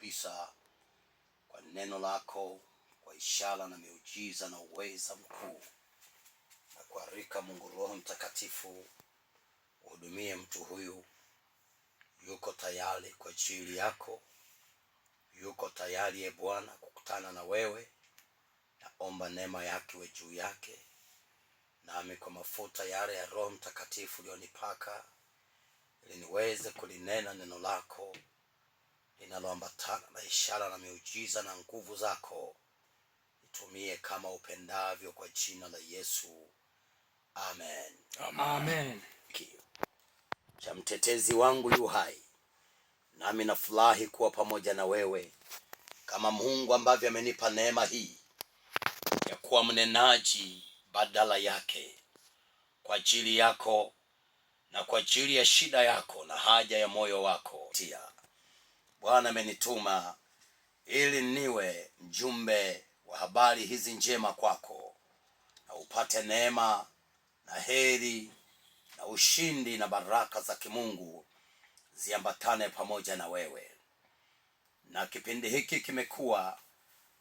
kabisa kwa neno lako, kwa ishara na miujiza na uweza mkuu. Na kualika Mungu Roho Mtakatifu uhudumie mtu huyu. Yuko tayari kwa ajili yako. Yuko tayari Bwana kukutana na wewe. Naomba neema yake iwe juu yake. Nami kwa mafuta yale ya Roho Mtakatifu ulionipaka, ili niweze kulinena neno lako linaloambatana na ishara na miujiza na nguvu zako. Nitumie kama upendavyo kwa jina la Yesu. Amen. Amen. Cha mtetezi wangu yu hai, nami nafurahi kuwa pamoja na wewe, kama Mungu ambavyo amenipa neema hii ya kuwa mnenaji badala yake, kwa ajili yako na kwa ajili ya shida yako na haja ya moyo wako. Bwana amenituma ili niwe mjumbe wa habari hizi njema kwako, na upate neema na heri na ushindi na baraka za kimungu ziambatane pamoja na wewe. Na kipindi hiki kimekuwa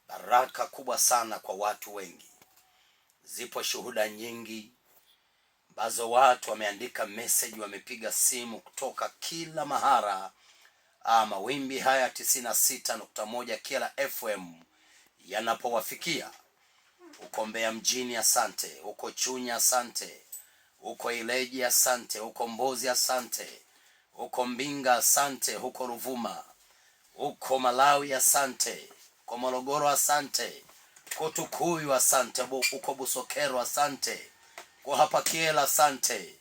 baraka kubwa sana kwa watu wengi. Zipo shuhuda nyingi ambazo watu wameandika message, wamepiga simu kutoka kila mahara. Mawimbi haya 96.1 Kila FM yanapowafikia. Uko Mbeya mjini asante, uko Chunya asante, uko Ileje asante, uko Mbozi asante, uko Mbinga asante, uko Ruvuma, uko Malawi asante, uko Morogoro asante, uko Tukuyu asante, uko Busokero asante, uko hapa Kiela asante,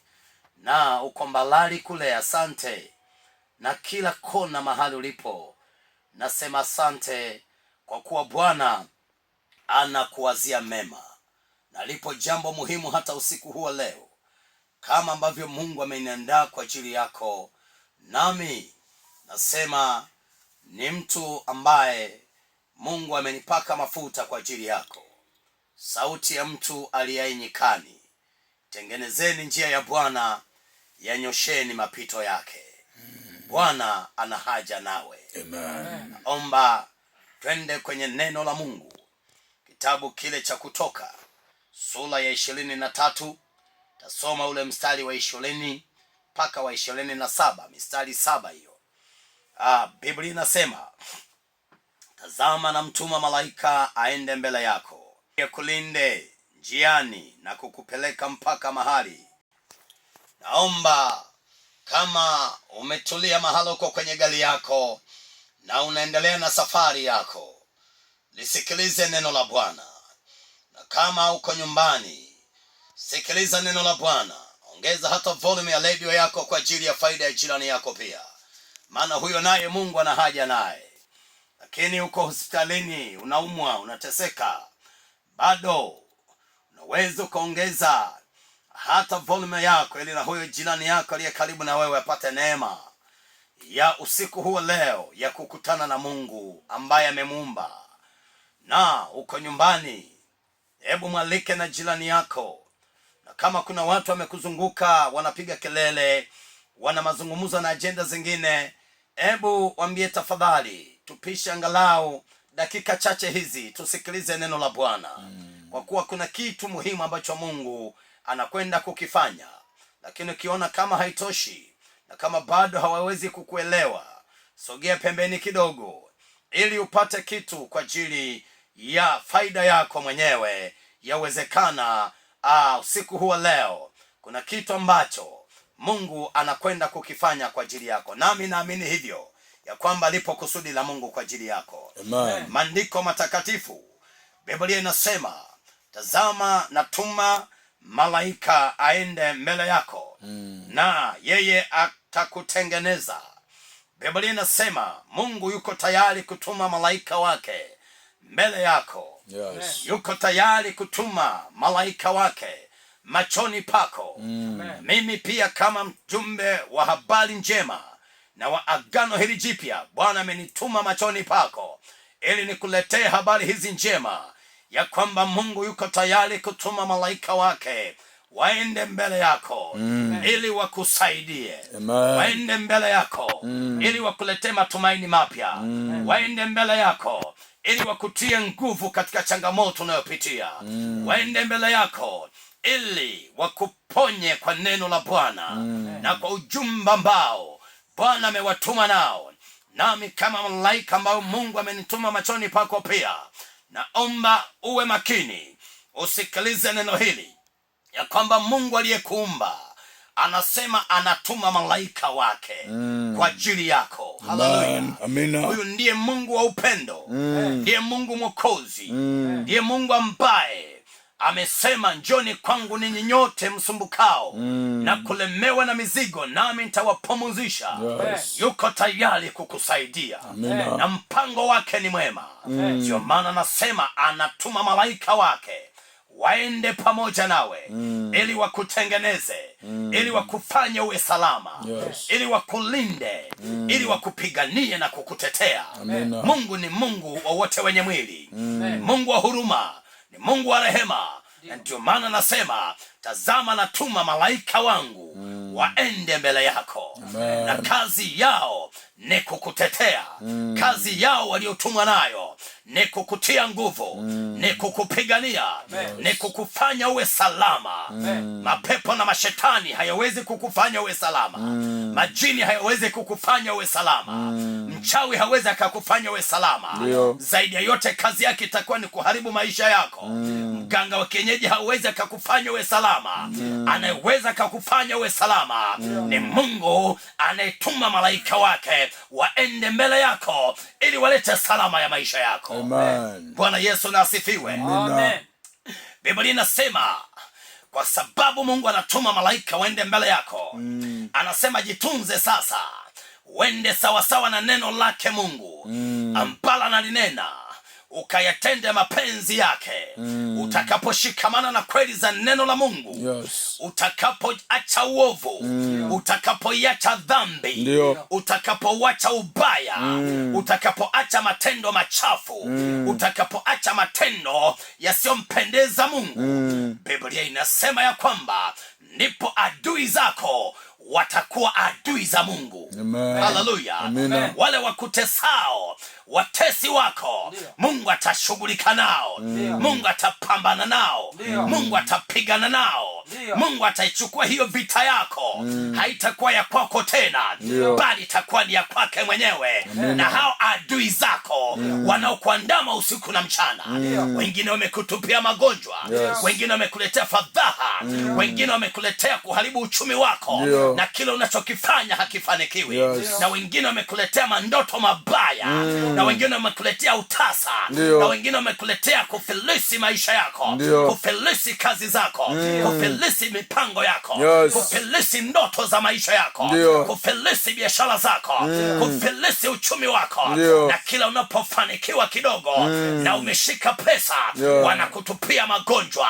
na uko Mbalali kule asante. Na kila kona mahali ulipo, nasema asante, kwa kuwa Bwana anakuwazia mema. Na lipo jambo muhimu hata usiku huo leo, kama ambavyo Mungu ameniandaa kwa ajili yako. Nami nasema ni mtu ambaye Mungu amenipaka mafuta kwa ajili yako. Sauti ya mtu aliye nyikani, tengenezeni njia ya Bwana, yanyosheni mapito yake. Bwana ana haja nawe. Amen. Naomba twende kwenye neno la Mungu, kitabu kile cha Kutoka sura ya 23. Tasoma ule mstari wa 20 mpaka wa 27, mistari 7 hiyo. Biblia inasema, tazama na mtuma malaika aende mbele yako, akulinde njiani na kukupeleka mpaka mahali. Naomba kama umetulia mahali uko kwenye gari yako na unaendelea na safari yako, lisikilize neno la Bwana. Na kama uko nyumbani, sikiliza neno la Bwana. Ongeza hata volume ya radio yako kwa ajili ya faida ya jirani yako pia, maana huyo naye Mungu ana haja naye. Lakini uko hospitalini, unaumwa, unateseka, bado unaweza ukaongeza hata volume yako, ili na huyo jirani yako aliye karibu na wewe apate neema ya usiku huo leo ya kukutana na Mungu ambaye amemuumba. Na uko nyumbani, hebu mwalike na jirani yako. Na kama kuna watu wamekuzunguka wanapiga kelele, wana mazungumzo na agenda zingine, hebu waambie tafadhali tupishe angalau dakika chache hizi tusikilize neno la Bwana. Kwa kuwa kuna kitu muhimu ambacho Mungu anakwenda kukifanya. Lakini ukiona kama haitoshi na kama bado hawawezi kukuelewa, sogea pembeni kidogo, ili upate kitu kwa ajili ya faida yako mwenyewe. Yawezekana usiku huo leo kuna kitu ambacho Mungu anakwenda kukifanya kwa ajili yako. Nami naamini hivyo, ya kwamba lipo kusudi la Mungu kwa ajili yako. Amen. Maandiko matakatifu, Biblia inasema, tazama natuma malaika aende mbele yako, na yeye atakutengeneza. Biblia inasema Mungu yuko tayari kutuma malaika wake mbele yako. Yes. Yuko tayari kutuma malaika wake machoni pako. Mimi pia kama mjumbe wa habari njema na wa agano hili jipya, Bwana amenituma machoni pako ili nikuletee habari hizi njema, ya kwamba Mungu yuko tayari kutuma malaika wake waende mbele yako ili wakusaidie. Amen. Waende mbele yako ili wakuletee matumaini mapya. Waende mbele yako ili wakutie nguvu katika changamoto unayopitia. Waende mbele yako ili wakuponye kwa neno la Bwana na kwa ujumbe ambao Bwana amewatuma nao. Nami kama malaika ambao Mungu amenituma machoni pako pia, naomba uwe makini usikilize neno hili, ya kwamba Mungu aliyekuumba anasema anatuma malaika wake kwa ajili yako. Haleluya. Amina. Huyu ndiye Mungu wa upendo. Ndiye Mungu Mwokozi. Ndiye Mungu ambaye amesema, njoni kwangu ninyi nyote msumbukao na kulemewa na mizigo, nami nitawapumzisha. Yes. Yuko tayari kukusaidia. Amina. Na mpango wake ni mwema. Ndio maana nasema anatuma malaika wake waende pamoja nawe ili wakutengeneze, ili wakufanye uwe salama. Yes. Ili wakulinde, ili wakupiganie na kukutetea. Amina. Mungu ni Mungu wa wote wenye mwili. Mungu wa huruma, ni Mungu wa rehema. Na ndio maana nasema, tazama natuma malaika wangu waende mbele yako. Amen. Na kazi yao ni kukutetea. Kazi yao waliotumwa nayo ni kukutia nguvu, ni kukupigania, ni kukufanya uwe salama. Mapepo na mashetani hayawezi kukufanya uwe salama. Majini hayawezi kukufanya uwe salama. Mchawi hawezi akakufanya uwe salama. Ndio. Zaidi ya yote kazi yake itakuwa ni kuharibu maisha yako. Mganga wa kienyeji hawezi akakufanya uwe salama. Anayeweza akakufanya uwe salama ni Mungu anayetuma malaika wake waende mbele yako ili walete salama ya maisha yako. Amen. Bwana Yesu na asifiwe. Amen. Biblia inasema kwa sababu Mungu anatuma malaika waende mbele yako, anasema jitunze sasa, wende sawasawa na neno lake Mungu ambalo analinena, ukayatende mapenzi yake. Utakaposhikamana na kweli za neno la Mungu, Yes. utakapoacha uovu, utakapoiacha dhambi, Ndio. utakapoacha ubaya, utakapoacha matendo machafu, utakapoacha matendo yasiyompendeza Mungu, Biblia inasema ya kwamba ndipo adui zako watakuwa adui za Mungu. Amen. Haleluya. Amina. Wale wakutesao, watesi wako, Mungu atashughulika nao. Mungu atapambana nao. Mungu atapigana nao. Mungu ataichukua hiyo vita yako. Haitakuwa ya kwako tena, bali itakuwa ni ya kwake mwenyewe. Na hao adui zako wanaokuandama usiku na mchana, wengine wamekutupia magonjwa, wengine wamekuletea fadhaha, wengine wamekuletea kuharibu uchumi wako, na kile unachokifanya hakifanikiwi. Na wengine wamekuletea mandoto mabaya, na wengine wamekuletea utasa, na wengine wamekuletea kufilisi maisha yako, kufilisi kazi zako, kufilisi mipango yako, kufilisi ndoto za maisha yako, kufilisi biashara zako, kufilisi uchumi wako. Na kila unapofanikiwa kidogo na umeshika pesa, wanakutupia magonjwa.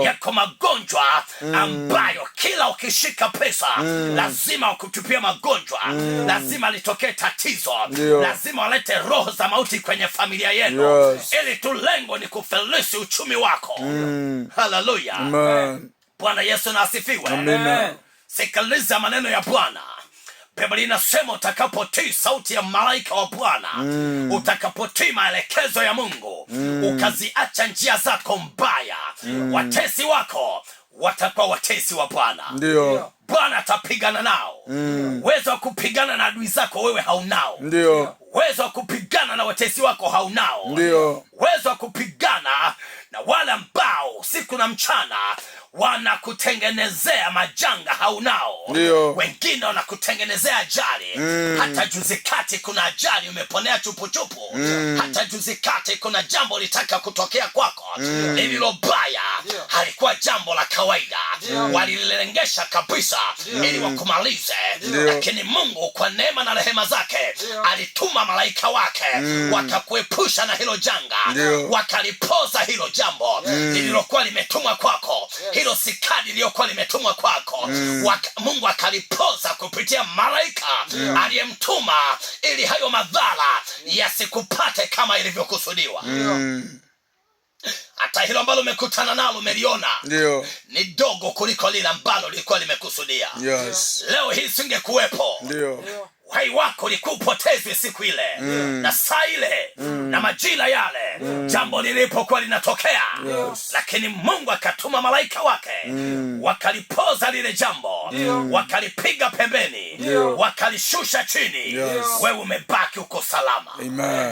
Yako magonjwa ambayo kila ukishika pesa lazima wakutupia magonjwa, lazima litokee tatizo, lazima walete roho za mauti kwenye familia yenu, ili tu lengo ni kufilisi uchumi wako. Haleluya. Bwana Yesu na asifiwe. Amen. Sikiliza maneno ya Bwana. Biblia inasema utakapotii sauti ya malaika wa Bwana, utakapotii maelekezo ya Mungu, ukaziacha njia zako mbaya, watesi wako watakuwa watesi wa Bwana. Ndio. Bwana atapigana nao. Uwezo wa kupigana na adui zako wewe haunao. Ndio. Uwezo wa kupigana na watesi wako haunao. Ndio. Uwezo wa kupigana na wale ambao siku na mchana wanakutengenezea majanga haunao. Ndio. Wengine wanakutengenezea ajali. Hata juzi kati kuna ajali umeponea chupuchupu. Hata juzi kati kuna jambo litaka kutokea kwako lililo baya, halikuwa jambo la kawaida. Walilengesha kabisa ili wakumalize, lakini Mungu kwa neema na rehema zake alituma malaika wake wakakuepusha na hilo janga, wakalipoza hilo jambo lililokuwa limetumwa kwako, hilo sikadi lililokuwa limetumwa kwako. Mungu akalipoza kupitia malaika aliyemtuma ili hayo madhara yasikupate kama ilivyokusudiwa. hata hilo ambalo umekutana nalo umeliona Ndio. ni dogo kuliko lile ambalo lilikuwa limekusudia. Yes. Leo hii singekuwepo. Ndio. Uhai wako ulikuwa upotezwe siku ile na saa ile na majira yale jambo lilipokuwa linatokea. Yes. Lakini Mungu akatuma malaika wake wakalipoza lile jambo, wakalipiga pembeni, wakalishusha chini. Yes. Wewe umebaki uko salama. Amen.